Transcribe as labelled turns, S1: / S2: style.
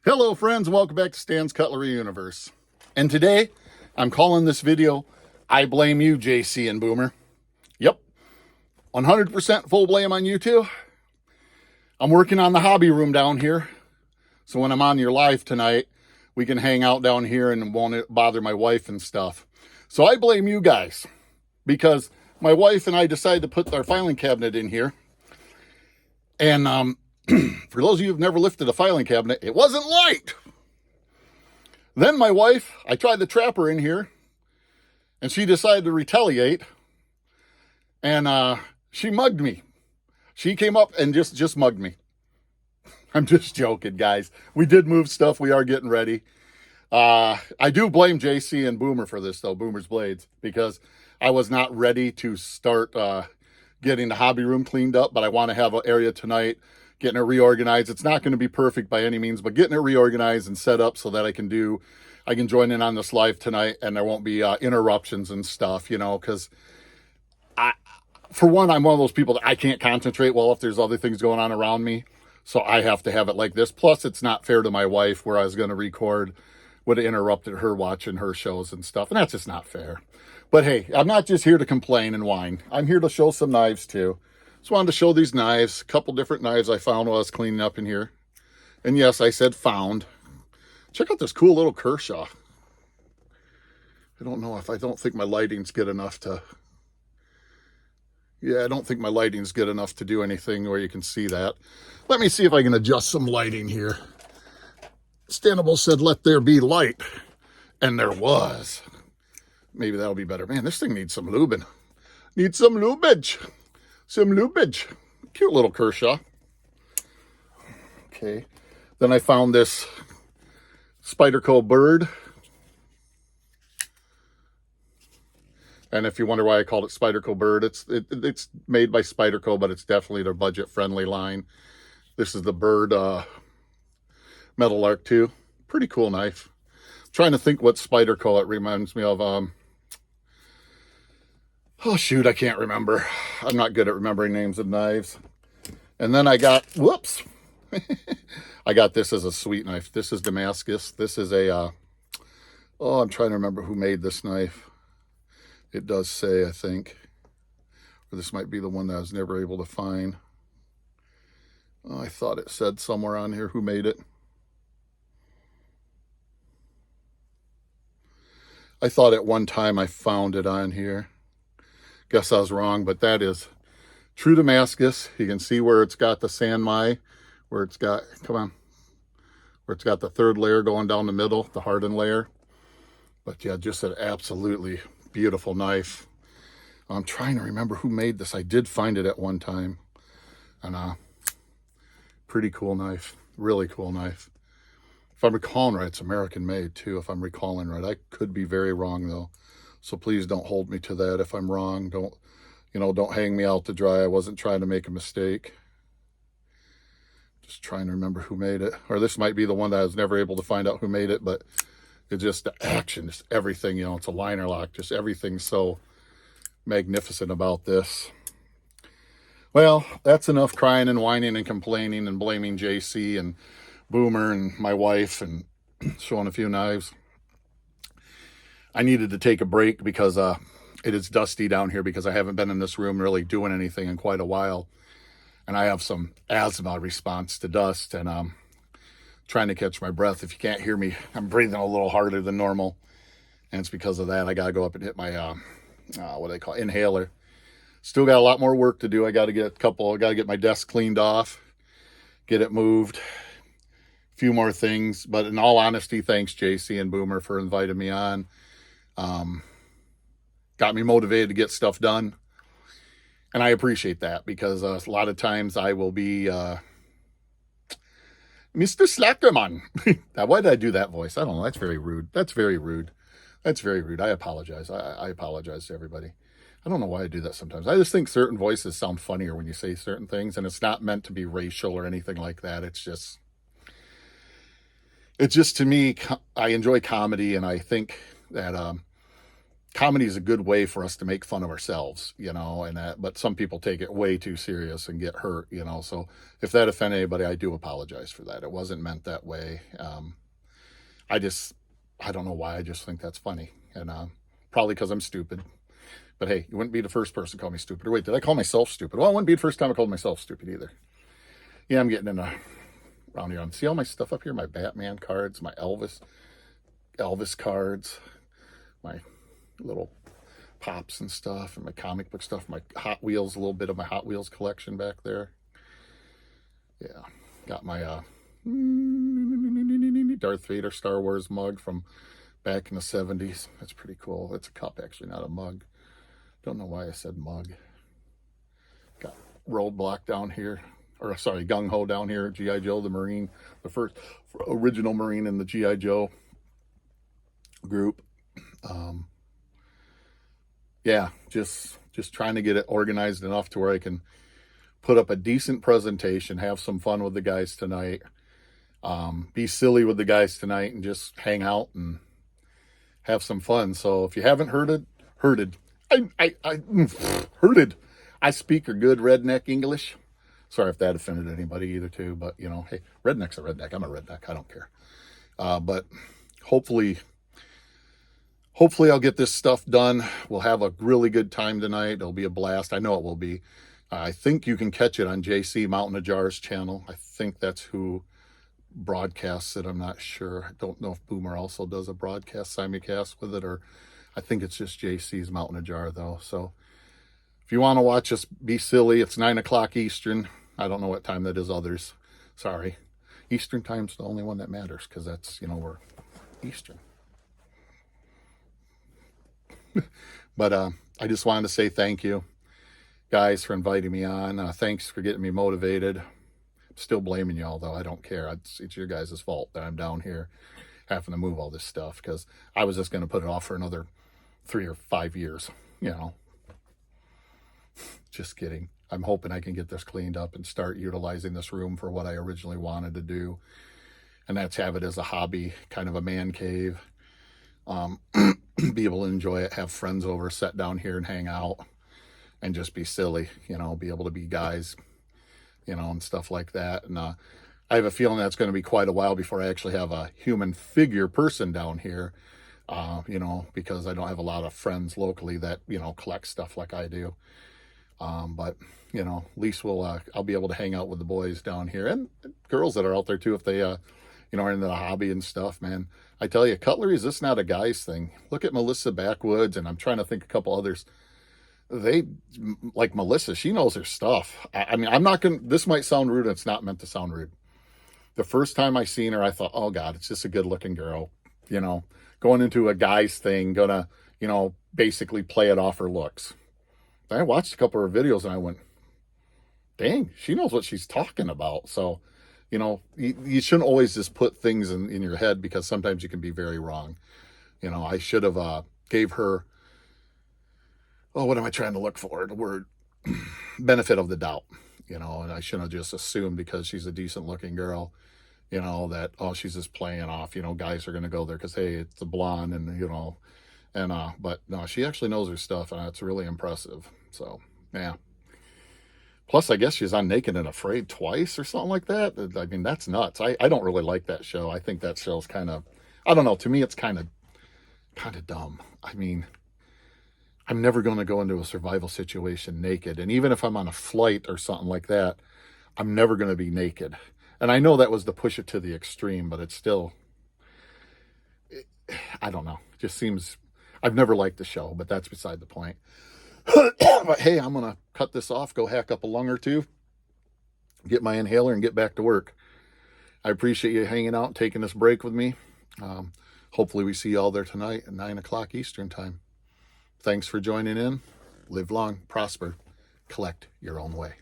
S1: Hello friends, welcome back to Stan's Cutlery Universe. And today, I'm calling this video, I Blame You, JC and Boomer. Yep, 100% full blame on you two. I'm working on the hobby room down here, so when I'm on your live tonight, we can hang out down here and won't bother my wife and stuff. So I blame you guys, because my wife and I decided to put our filing cabinet in here. And for those of you who've never lifted a filing cabinet, it wasn't light. Then my wife, I tried to trap her in here, and she decided to retaliate, and she mugged me. She came up and just mugged me. I'm just joking, guys. We did move stuff. We are getting ready. I do blame JC and Boomer for this, though, Boomer's Blades, because I was not ready to start getting the hobby room cleaned up, but I want to have an area tonight, getting it reorganized. It's not going to be perfect by any means, but getting it reorganized and set up so that I can join in on this live tonight, and there won't be interruptions and stuff, you know, because for one, I'm one of those people that I can't concentrate well if there's other things going on around me. So I have to have it like this. Plus, it's not fair to my wife where I was going to record would have interrupted her watching her shows and stuff. And that's just not fair. But hey, I'm not just here to complain and whine. I'm here to show some knives too. Just wanted to show these knives, a couple different knives I found while I was cleaning up in here. And yes, I said found. Check out this cool little Kershaw. I don't think my lighting's good enough to... Yeah, I don't think my lighting's good enough to do anything where you can see that. Let me see if I can adjust some lighting here. Stanable said, let there be light. And there was. Maybe that'll be better. Man, this thing needs some lubing. Needs some lubage. Some lubage. Cute little Kershaw. Okay. Then I found this Spyderco bird. And if you wonder why I called it Spyderco bird, it's made by Spyderco, but it's definitely their budget-friendly line. This is the bird Metal 2. Pretty cool knife. I'm trying to think what Spyderco it reminds me of. Oh, shoot, I can't remember. I'm not good at remembering names of knives. And then I got, whoops. I got this as a sweet knife. This is Damascus. This is a, I'm trying to remember who made this knife. It does say, I think, or this might be the one that I was never able to find. Oh, I thought it said somewhere on here who made it. I thought at one time I found it on here. Guess I was wrong, but that is true Damascus. You can see where it's got the Sanmai, where it's got, where it's got the third layer going down the middle, the hardened layer. But yeah, just an absolutely beautiful knife. I'm trying to remember who made this. I did find it at one time. And pretty cool knife. Really cool knife. If I'm recalling right, it's American made too, if I'm recalling right. I could be very wrong though. So please don't hold me to that if I'm wrong. Don't hang me out to dry. I wasn't trying to make a mistake. Just trying to remember who made it. Or this might be the one that I was never able to find out who made it, but it's just the action, just everything, it's a liner lock, just everything's so magnificent about this. Well, that's enough crying and whining and complaining and blaming JC and Boomer and my wife and showing a few knives. I needed to take a break because it is dusty down here because I haven't been in this room really doing anything in quite a while. And I have some asthma response to dust, and trying to catch my breath. If you can't hear me, I'm breathing a little harder than normal, and it's because of that. I gotta go up and hit my what do they call it? Inhaler. Still got a lot more work to do. I gotta get my desk cleaned off, get it moved, a few more things. But in all honesty, thanks JC and Boomer for inviting me on. Got me motivated to get stuff done, and I appreciate that because a lot of times I will be Mr. Slackerman. Why did I do that voice? I don't know. That's very rude. That's very rude. I apologize. I apologize to everybody. I don't know why I do that sometimes. I just think certain voices sound funnier when you say certain things, and it's not meant to be racial or anything like that. It's just to me, I enjoy comedy, and I think that comedy is a good way for us to make fun of ourselves, you know, and that, but some people take it way too serious and get hurt, you know. So if that offended anybody, I do apologize for that. It wasn't meant that way. I don't know why. I just think that's funny, and probably because I'm stupid. But hey, you wouldn't be the first person to call me stupid. Or wait, did I call myself stupid? Well, it wouldn't be the first time I called myself stupid either. Yeah, I'm getting in around here. See all my stuff up here? My Batman cards, my Elvis cards, my little pops and stuff, and my comic book stuff, my Hot Wheels, a little bit of my Hot Wheels collection back there. Yeah, got my Darth Vader Star Wars mug from back in the 70s. That's pretty cool. It's a cup, actually, not a mug. Don't know why I said mug. Got Roadblock down here, or sorry, Gung Ho down here. G.I. Joe, the Marine, the first original Marine in the G.I. Joe group. Yeah, just trying to get it organized enough to where I can put up a decent presentation, have some fun with the guys tonight, be silly with the guys tonight, and just hang out and have some fun. So if you haven't heard it, I speak a good redneck English. Sorry if that offended anybody either too, but you know, hey, redneck's a redneck. I'm a redneck. I don't care. But hopefully I'll get this stuff done. We'll have a really good time tonight. It'll be a blast. I know it will be. I think you can catch it on JC Mountain of Jars channel. I think that's who broadcasts it. I'm not sure. I don't know if Boomer also does a broadcast simulcast with it, or I think it's just JC's Mountain of Jar though. So if you want to watch us be silly, it's 9 o'clock Eastern. I don't know what time that is others. Sorry. Eastern time's the only one that matters because that's, you know, we're Eastern. But I just wanted to say thank you guys for inviting me on. Thanks for getting me motivated. I'm still blaming y'all though. I don't care. It's your guys' fault that I'm down here having to move all this stuff, because I was just going to put it off for another 3 or 5 years, you know. Just kidding. I'm hoping I can get this cleaned up and start utilizing this room for what I originally wanted to do, and that's have it as a hobby, kind of a man cave. Be able to enjoy it, have friends over, sit down here and hang out and just be silly, you know, be able to be guys, you know, and stuff like that. And I have a feeling that's going to be quite a while before I actually have a human figure person down here, you know, because I don't have a lot of friends locally that, you know, collect stuff like I do. But, you know, at least I'll be able to hang out with the boys down here, and girls that are out there too, if they, you know, are into the hobby and stuff, man. I tell you, cutlery is just not a guy's thing. Look at Melissa Backwoods, and I'm trying to think a couple others. They, like Melissa, she knows her stuff. I mean, I'm not going to, this might sound rude, and it's not meant to sound rude. The first time I seen her, I thought, oh God, it's just a good looking girl, you know, going into a guy's thing, gonna, you know, basically play it off her looks. I watched a couple of her videos and I went, dang, she knows what she's talking about. So, you know, you shouldn't always just put things in your head, because sometimes you can be very wrong. You know, I should have gave her, oh, what am I trying to look for? The word benefit of the doubt, you know, and I shouldn't have just assumed because she's a decent looking girl, you know, that, oh, she's just playing off, you know, guys are going to go there because, hey, it's a blonde and, you know, and, but no, she actually knows her stuff, and it's really impressive. So, yeah. Plus, I guess she's on Naked and Afraid twice or something like that. I mean, that's nuts. I don't really like that show. I think that show's kind of, I don't know. To me, it's kind of dumb. I mean, I'm never going to go into a survival situation naked. And even if I'm on a flight or something like that, I'm never going to be naked. And I know that was to push it to the extreme, but it's still, I don't know. It just seems, I've never liked the show, but that's beside the point. But hey, I'm going to cut this off, go hack up a lung or two, get my inhaler, and get back to work. I appreciate you hanging out and taking this break with me. Hopefully we see you all there tonight at 9 o'clock Eastern time. Thanks for joining in. Live long, prosper, collect your own way.